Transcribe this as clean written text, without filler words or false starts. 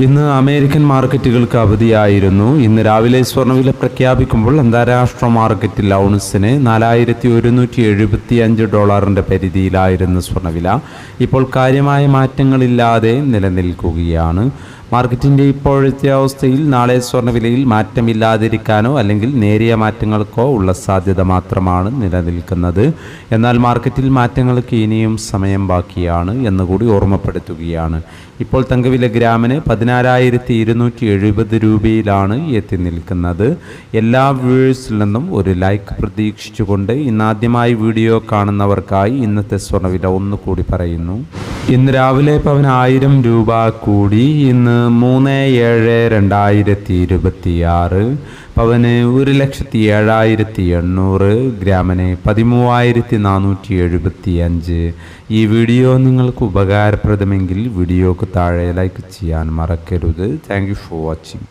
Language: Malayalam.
ഇന്ന് അമേരിക്കൻ മാർക്കറ്റുകൾക്ക് അവധിയായിരുന്നു. ഇന്ന് രാവിലെ സ്വർണ്ണവില പ്രഖ്യാപിക്കുമ്പോൾ അന്താരാഷ്ട്ര മാർക്കറ്റിൽ ഔൺസിന് $4,175 പരിധിയിലായിരുന്നു സ്വർണ്ണവില. ഇപ്പോൾ കാര്യമായ മാറ്റങ്ങളില്ലാതെ നിലനിൽക്കുകയാണ്. മാർക്കറ്റിൻ്റെ ഇപ്പോഴത്തെ അവസ്ഥയിൽ നാളെ സ്വർണ്ണവിലയിൽ മാറ്റമില്ലാതിരിക്കാനോ അല്ലെങ്കിൽ നേരിയ മാറ്റങ്ങൾക്കോ ഉള്ള സാധ്യത മാത്രമാണ് നിലനിൽക്കുന്നത്. എന്നാൽ മാർക്കറ്റിൽ മാറ്റങ്ങൾക്ക് ഇനിയും സമയം ബാക്കിയാണ് എന്നുകൂടി ഓർമ്മപ്പെടുത്തുകയാണ്. ഇപ്പോൾ തങ്കവില ഗ്രാമിന് 16,270 രൂപയിലാണ് എത്തി നിൽക്കുന്നത്. എല്ലാ വ്യൂവേഴ്സിൽ നിന്നും ഒരു ലൈക്ക് പ്രതീക്ഷിച്ചുകൊണ്ട് ഇന്നാദ്യമായി വീഡിയോ കാണുന്നവർക്കായി ഇന്നത്തെ സ്വർണ്ണവില ഒന്നുകൂടി പറയുന്നു. ഇന്ന് രാവിലെ പവന് 1000 രൂപ കൂടി. ഇന്ന് 3/7/2026 പവന് 1,07,800, ഗ്രാമിന് 13,475. ഈ വീഡിയോ നിങ്ങൾക്ക് ഉപകാരപ്രദമെങ്കിൽ വീഡിയോക്ക് താഴെ ലൈക്ക് ചെയ്യാൻ മറക്കരുത്. Thank you for watching.